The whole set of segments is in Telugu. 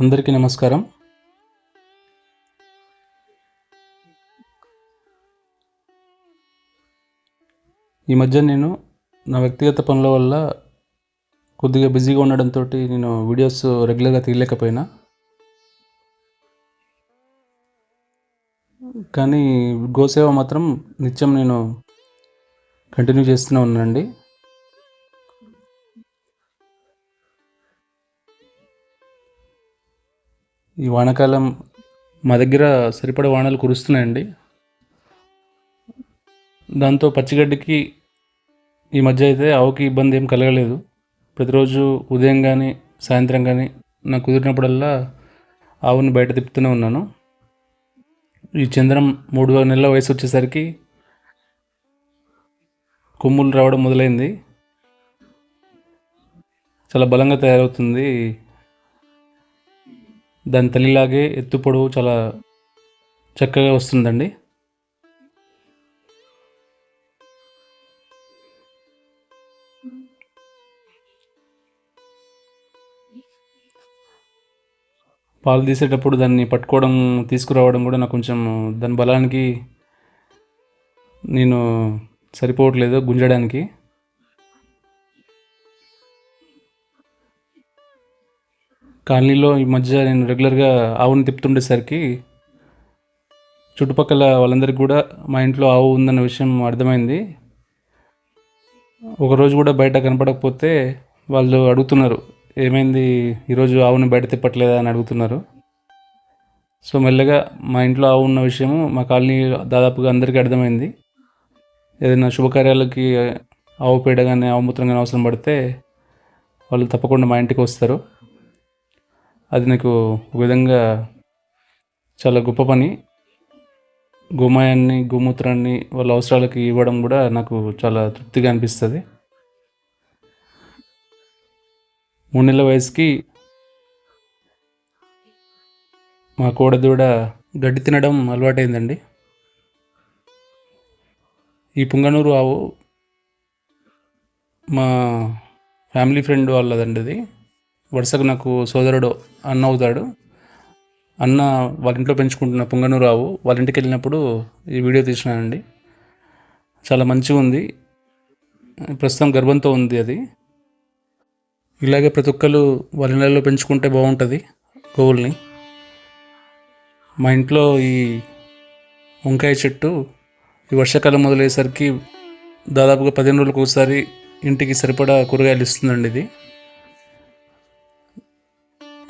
అందరికీ నమస్కారం. ఈ మధ్య నేను నా వ్యక్తిగత పనుల వల్ల కొద్దిగా బిజీగా ఉండడంతోటి నేను వీడియోస్ రెగ్యులర్‌గా తీయలేకపోయినా. కానీ గోసేవ మాత్రం నిత్యం నేను కంటిన్యూ చేస్తూనే ఉన్నానండి. ఈ వానాకాలం మా దగ్గర సరిపడా వానలు కురుస్తున్నాయండి. దాంతో పచ్చిగడ్డికి ఈ మధ్య అయితే ఆవుకి ఇబ్బంది ఏం కలగలేదు. ప్రతిరోజు ఉదయం గానీ, సాయంత్రం గానీ నాకు కుదిరినప్పుడల్లా ఆవుని బయట తిప్పుతూనే ఉన్నాను. ఈ చంద్రం 3 నెలల వయసు వచ్చేసరికి కొమ్ములు రావడం మొదలైంది. చాలా బలంగా తయారవుతుంది. దాని తల్లిలాగే ఎత్తు పొడవు చాలా చక్కగా వస్తుందండి. పాలు తీసేటప్పుడు దాన్ని పట్టుకోవడం, తీసుకురావడం కూడా నాకు కొంచెం దాని బలానికి నేను సరిపోవట్లేదు గుంజడానికి. కాలనీలో ఈ మధ్య నేను రెగ్యులర్గా ఆవుని తిప్పుతుండేసరికి చుట్టుపక్కల వాళ్ళందరికీ కూడా మా ఇంట్లో ఆవు ఉందన్న విషయం అర్థమైంది. ఒకరోజు కూడా బయట కనపడకపోతే వాళ్ళు అడుగుతున్నారు, ఏమైంది ఈరోజు ఆవుని బయట తిప్పట్లేదా అని అడుగుతున్నారు. సో మెల్లగా మా ఇంట్లో ఆవు ఉన్న విషయము మా కాలనీ దాదాపుగా అందరికీ అర్థమైంది. ఏదైనా శుభకార్యాలకి ఆవు పేడ కానీ ఆవు మూత్రం కానీ అవసరం పడితే వాళ్ళు తప్పకుండా మా ఇంటికి వస్తారు. అది నాకు ఒక విధంగా చాలా గొప్ప పని. గోమయాన్ని, గోమూత్రాన్ని వాళ్ళ అవసరాలకి ఇవ్వడం కూడా నాకు చాలా తృప్తిగా అనిపిస్తుంది. 3 నెలల వయసుకి మా కోడదూడ గడ్డి తినడం అలవాటైందండి. ఈ పుంగనూరు ఆవు మా ఫ్యామిలీ ఫ్రెండ్ వాళ్ళదండి. అది వరుసకు నాకు సోదరుడు, అన్న అవుతాడు. అన్న వాళ్ళ ఇంట్లో పెంచుకుంటున్న పుంగనూరు ఆవు వాళ్ళ ఇంటికి వెళ్ళినప్పుడు ఈ వీడియో తీసినానండి. చాలా మంచిగా ఉంది. ప్రస్తుతం గర్భంతో ఉంది అది. ఇలాగే ప్రతి ఒక్కరు వాళ్ళ ఇళ్ళల్లో పెంచుకుంటే బాగుంటుంది గోవుల్ని. మా ఇంట్లో ఈ వంకాయ చెట్టు ఈ వర్షాకాలం మొదలయ్యేసరికి దాదాపుగా 15 రోజులకు ఒకసారి ఇంటికి సరిపడా కూరగాయలు ఇస్తుందండి. ఇది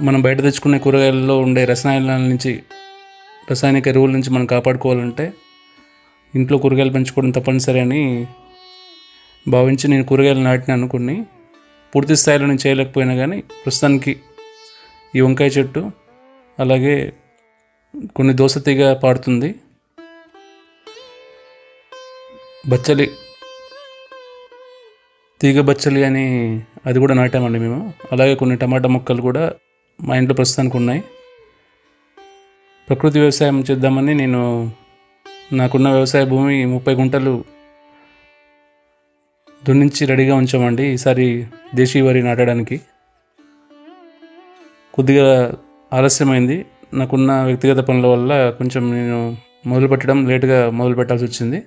మనం బయట తెచ్చుకునే కూరగాయలలో ఉండే రసాయనిక ఎరువుల నుంచి మనం కాపాడుకోవాలంటే ఇంట్లో కూరగాయలు పెంచుకోవడం తప్పనిసరి అని భావించి నేను కూరగాయలు నాటినాను. కొన్ని పూర్తి స్థాయిలో నేను చేయలేకపోయినా కానీ ప్రస్తుతానికి ఈ వంకాయ చెట్టు, అలాగే కొన్ని దోస తీగ పాడుతుంది, తీగ బచ్చలి అని అది కూడా నాటామండి మేము. అలాగే కొన్ని టమాటా మొక్కలు కూడా మా ఇంట్లో ప్రస్తుతానికి ఉన్నాయి. ప్రకృతి వ్యవసాయం చేద్దామని నేను నాకున్న వ్యవసాయ భూమి 30 గుంటలు దున్నించి రెడీగా ఉంచామండి ఈసారి దేశీ వరి నాటడానికి. కొద్దిగా ఆలస్యమైంది. నాకున్న వ్యక్తిగత పనుల వల్ల కొంచెం నేను లేటుగా మొదలు పెట్టాల్సి వచ్చింది.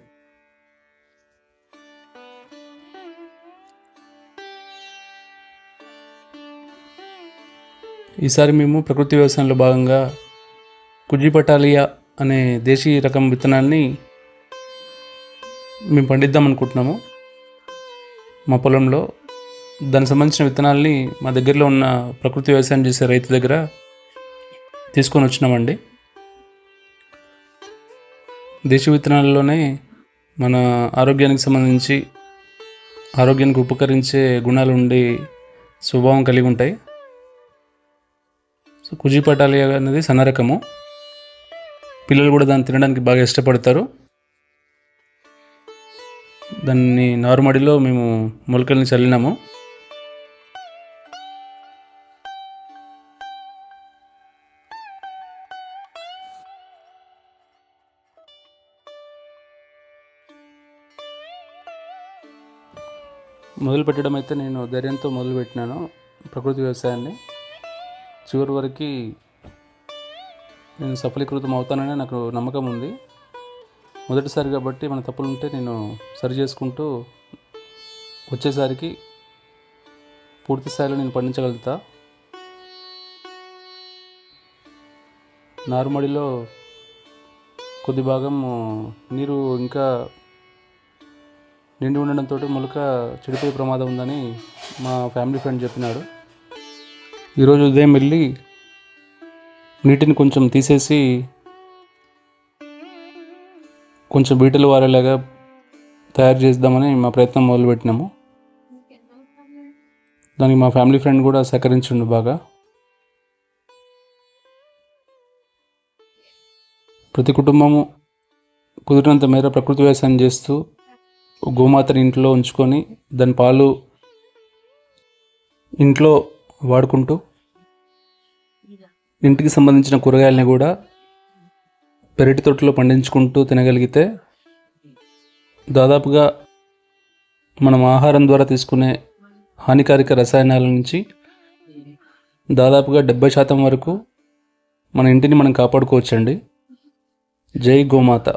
ఈసారి మేము ప్రకృతి వ్యవసాయంలో భాగంగా కుజి-పటాలియా అనే దేశీ రకం విత్తనాన్ని మేము పండిద్దాం అనుకుంటున్నాము మా పొలంలో. దానికి సంబంధించిన విత్తనాల్ని మా దగ్గరలో ఉన్న ప్రకృతి వ్యవసాయం చేసే రైతు దగ్గర తీసుకొని వచ్చినామండి. దేశీ విత్తనాల్లోనే మన ఆరోగ్యానికి ఉపకరించే గుణాలు ఉండే స్వభావం కలిగి ఉంటాయి. సో కుజి-పటాలియా అనేది సన్న రకము. పిల్లలు కూడా దాన్ని తినడానికి బాగా ఇష్టపడతారు. దాన్ని నారుమడిలో మేము మొలకల్ని చల్లినాము. మొదలు పెట్టడం అయితే నేను ధైర్యంతో మొదలుపెట్టినాను ప్రకృతి వ్యవసాయాన్ని. చివరి వరకు నేను సఫలీకృతం అవుతానని నాకు నమ్మకం ఉంది. మొదటిసారి కాబట్టి మన తప్పులు ఉంటే నేను సరి చేసుకుంటూ వచ్చేసరికి పూర్తి స్థాయిలో నేను పండించగలుగుతా. నారుమడిలో కొద్ది భాగం నీరు ఇంకా నిండి ఉండడంతో మొలక చెడిపోయే ప్రమాదం ఉందని మా ఫ్యామిలీ ఫ్రెండ్ చెప్పినాడు. ఈరోజు ఉదయం వెళ్ళి నీటిని కొంచెం తీసేసి కొంచెం బీటలు వారేలాగా తయారు చేద్దామని మా ప్రయత్నం మొదలుపెట్టినాము. దానికి మా ఫ్యామిలీ ఫ్రెండ్ కూడా సహకరించిండు బాగా. ప్రతి కుటుంబము కుదిరినంత మేర ప్రకృతి వ్యవసాయం చేస్తూ గోమాతని ఇంట్లో ఉంచుకొని దాని పాలు ఇంట్లో వాడుకుంటూ ఇంటికి సంబంధించిన కూరగాయలని కూడా పెరటి తోటలో పండించుకుంటూ తినగలిగితే దాదాపుగా మనం ఆహారం ద్వారా తీసుకునే హానికారక రసాయనాల నుంచి దాదాపుగా 70% వరకు మన ఇంటిని మనం కాపాడుకోవచ్చండి. జై గోమాత.